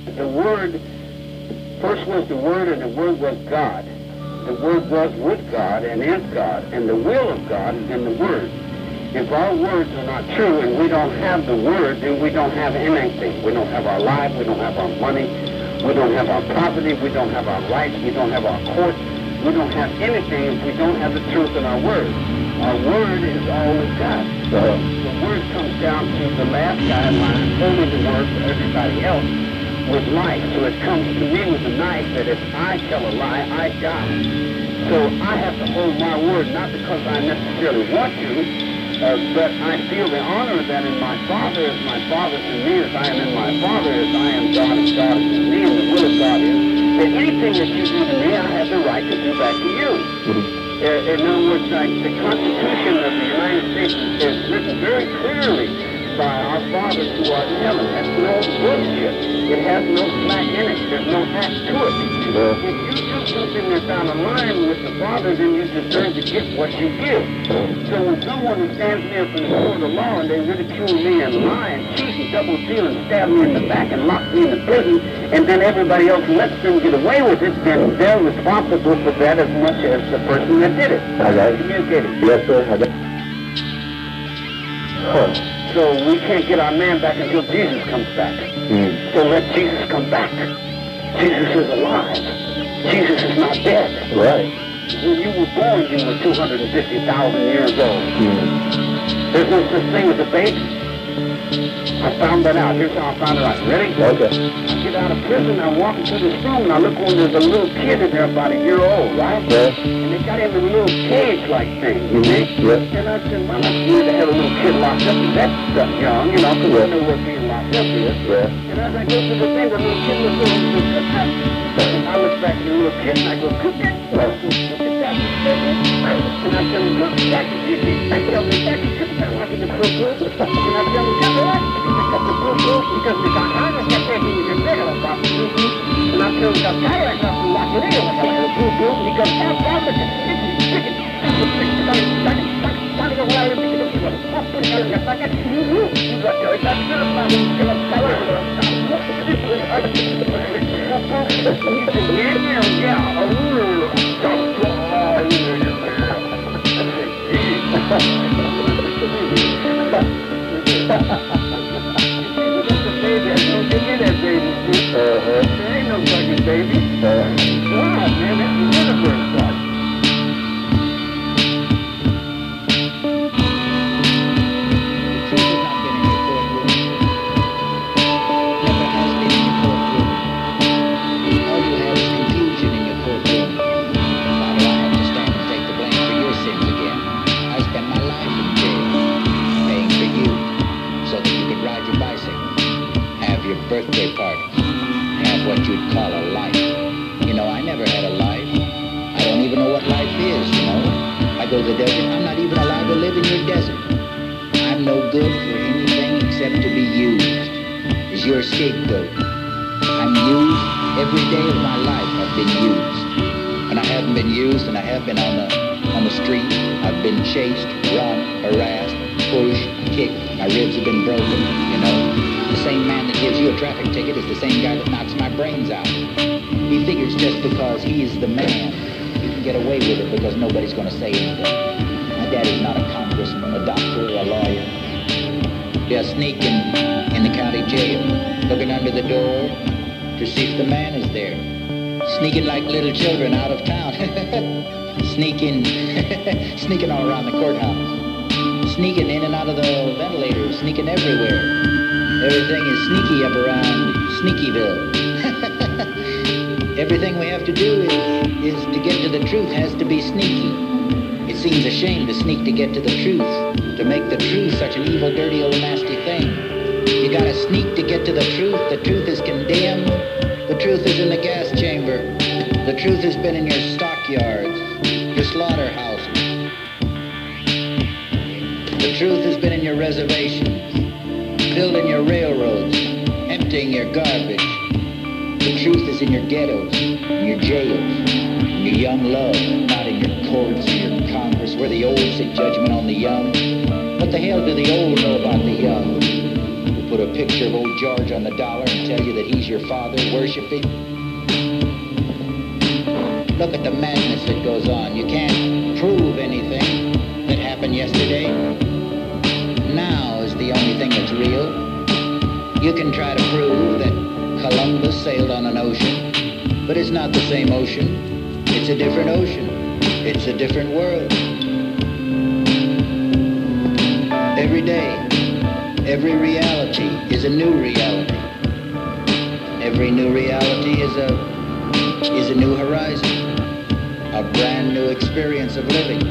The Word, first was the Word, and the Word was God. The Word was with God and is God, and the will of God is in the Word. If our words are not true and we don't have the Word, then we don't have anything. We don't have our life, we don't have our money, we don't have our property, we don't have our rights, we don't have our courts, we don't have anything if we don't have the truth in our Word. Our Word is all we've got. So the Word comes down to the last guideline, holding the Word for everybody else with life. So it comes to me with a knife that if I tell a lie, I die. So I have to hold my word, not because I necessarily want to, but I feel the honor that in my Father, as my Father is in me, as I am in my Father, as I am God, as God is in me, and the will of God is that anything that you do to me, I have the right to do back to you. In other words, like the Constitution of the United States is written very clearly by our Father who art in heaven. That's no bullshit. It has no slack in it. There's no act to it. If you do something that's out of line with the Father, then you deserve to get what you give. So when someone stands me up in the court of law and they ridicule me and lie and cheat and double deal and stab me in the back and lock me in the prison, and then everybody else lets them get away with it, then they're responsible for that as much as the person that did it. Okay. Communicated. Yes, sir. Okay. Huh. So we can't get our man back until Jesus comes back. So let Jesus come back. Jesus is alive. Jesus is not dead. Right. When you were born, you were 250,000 years old. There's no such thing as a baby. I found that out. Here's how I found it out. Ready? Okay. I get out of prison, I walk into this room, and I look when there's a little kid in there about a year old, right? Yeah. And they got him in a little cage-like thing, you see? Yeah. And I said, well, that's weird to have a little kid locked up and that stuff young, you know, because I know what being locked up is. Yeah. And as I go through the thing, the little kid looks over and says, "Cook that." And I look back at the little kid and I go, "Cook that." And I said, "Cook that." And I tell him, "Cook that." I tell him, "Daddy, cook that." I said, "Cook good." And I tell him, "Cook that." Because the guy, I just kept thinking you're bigger about the boo-boo. And I tell him, "I'm tired of to watch it in like a boo-boo." And he goes, "Stop, stop, but chicken. There ain't no fucking baby. God, man, that's the universe, God. Birthday parties, have what you'd call a life. You know, I never had a life. I don't even know what life is, you know. I go to the desert, I'm not even allowed to live in your desert. I'm no good for anything except to be used as your scapegoat. I'm used every day of my life. I've been used. When I haven't been used and I have been on the street, I've been chased, run, harassed, pushed, kicked. My ribs have been broken, you know. The same man that gives you a traffic ticket is the same guy that knocks my brains out. He figures just because he is the man, he can get away with it because nobody's going to say anything. My daddy's not a congressman, a doctor, or a lawyer. They're sneaking in the county jail, looking under the door to see if the man is there. Sneaking like little children out of town. Sneaking all around the courthouse. Sneaking in and out of the ventilators, sneaking everywhere. Everything is sneaky up around Sneakyville. Everything we have to do is to get to the truth has to be sneaky. It seems a shame to sneak to get to the truth, to make the truth such an evil, dirty, old, nasty thing. You gotta sneak to get to the truth. The truth is condemned. The truth is in the gas chamber. The truth has been in your stockyards, your slaughterhouses. The truth has been in your reservations, building your railroads, emptying your garbage. The truth is in your ghettos, in your jails, in your young love, not in your courts or your Congress, where the old sit judgment on the young. What the hell do the old know about the young? put a picture of old George on the dollar and tell you that he's your father, worship him? Look at the madness that goes on. You can't prove anything that happened yesterday. Now is the only thing that's real. You can try to prove that Columbus sailed on an ocean, but it's not the same ocean. It's a different ocean. It's a different world. Every day, every reality is a new reality. Every new reality is a new horizon, a brand new experience of living.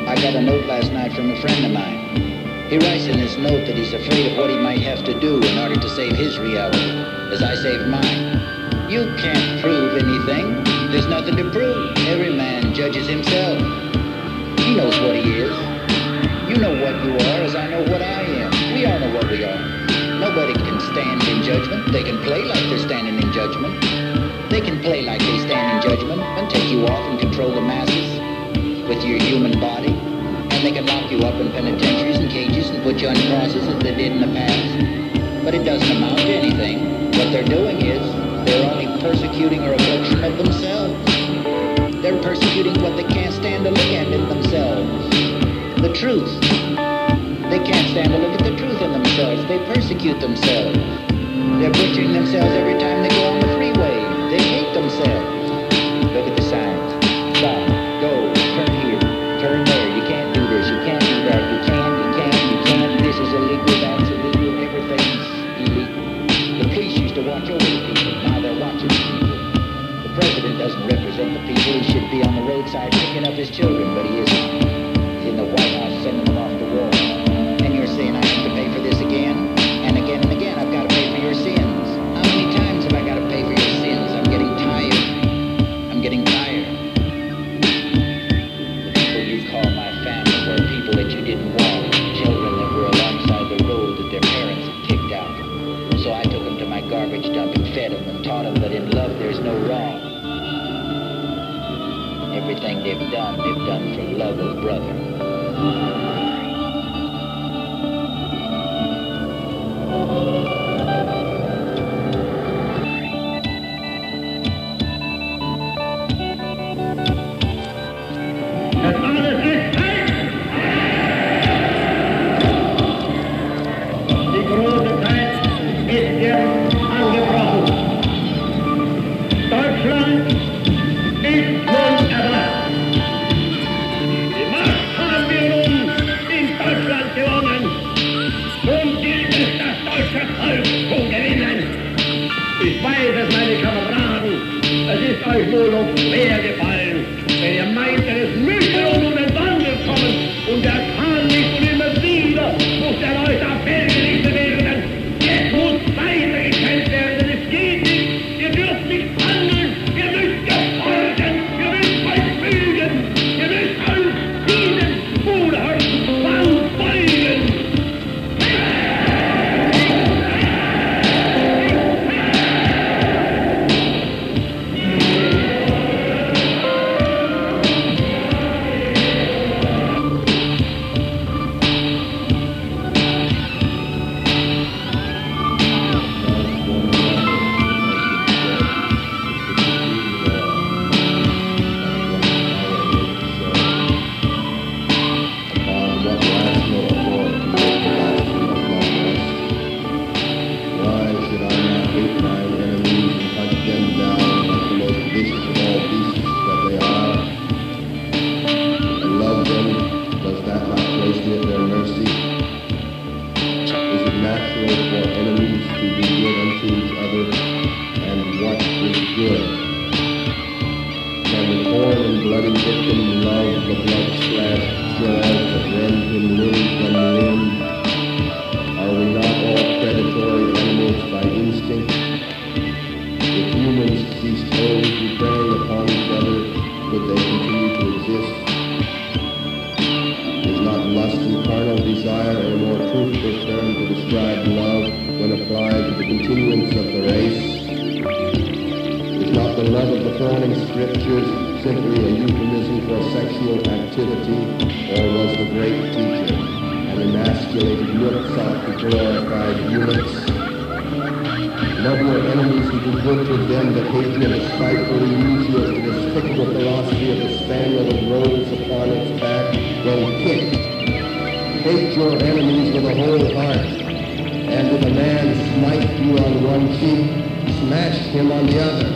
I got a note last night from a friend of mine. He writes in this note that he's afraid of what he might have to do in order to save his reality, as I saved mine. You can't prove anything. There's nothing to prove. Every man judges himself. He knows what he is. You know what you are as I know what I am. We all know what we are. Nobody can stand in judgment. They can play like they're standing in judgment. They can play like they stand in judgment and take you off and control the masses with your human body. And they can lock you up in penitentiaries and cages and put you on crosses as they did in the past. But it doesn't amount to anything. What they're doing is they're only persecuting a reflection of themselves. They're persecuting what they can't stand to look at in themselves. The truth. They can't stand to look at the truth in themselves. They persecute themselves. They're butchering themselves every time they go on the freeway. They hate themselves. Look at the signs. Stop. Go. Turn here. Turn there. You can't do this. You can't do that. You can. You can. You can't. This is illegal. That's illegal. Everything's illegal. The police used to watch over the people. Now they're watching the people. The president doesn't represent the people. He should be on the roadside picking up his children, but he isn't. In the White House sending them off the wall. And you're saying I have to pay for this again? And again and again, I've got to pay for your sins. How many times have I got to pay for your sins? I'm getting tired. I'm getting tired. The people you call my family were people that you didn't want. Children that were alongside the road that their parents had kicked out. So I took them to my garbage dump and fed them and taught them that in love there's no wrong. Everything they've done for love of brother. Die große Zeit ist jetzt angebrochen. Deutschland ist nun erwacht. Die Macht haben wir nun in Deutschland gewonnen. Nun gilt es, das deutsche Volk zu gewinnen. Ich weiß es, meine Kameraden, es ist euch wohl noch schwer gefallen, wenn ihr meint, es müsse nun ein Wandel kommen und der kann nicht und immer wieder muss der Leute abgerichtet werden. Es muss weitergekämpft werden, es geht nicht, ihr dürft nicht handeln, ihr müsst gefolgen, ihr müsst euch fügen, ihr müsst euch dienen, unhören, Zwang beugen. emasculated eunuchs ought to glorified eunuchs. Love your enemies and do good to them that hate you, and despitefully use you as the despicable philosophy of the spaniel that rolls upon its back when kicked. Hate your enemies with a whole heart, and if a man smite you on one cheek, smash him on the other.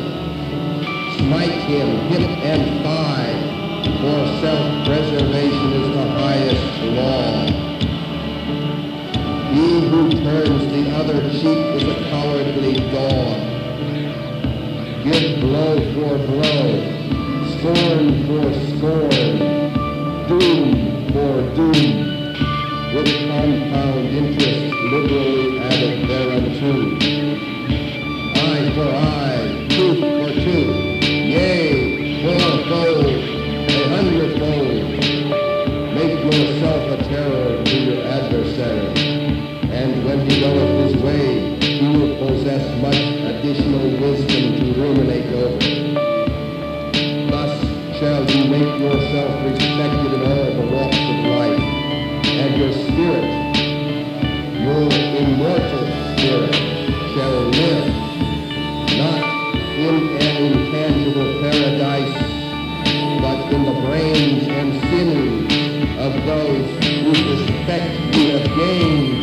Smite him hip and thigh, for self-preservation is the highest law. He who turns the other cheek is a cowardly dog. Give blow for blow, scorn for scorn, doom for doom, with compound interest liberally added thereunto. Eye for eye, tooth for tooth, yea, fourfold, 100-fold. Make yourself a terror to your adversary, and when he goeth his way, he will possess much additional wisdom to ruminate over. Thus shall you make yourself respected in all the walks of life, and your spirit, your immortal spirit, shall live, not in an intangible paradise, but in the brains and sinews of those whose respect you have gained.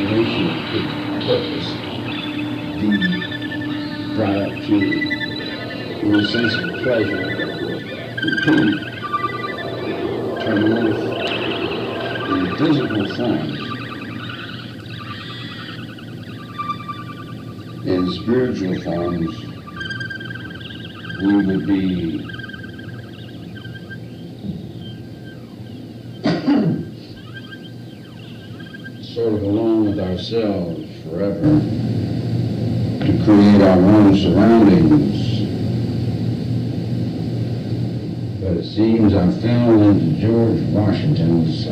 imagination could purpose be brought up to in a sense of pleasure, turn off in physical forms. In spiritual forms, we would be sort of alone with ourselves forever to create our own surroundings. But it seems I fell into George Washington's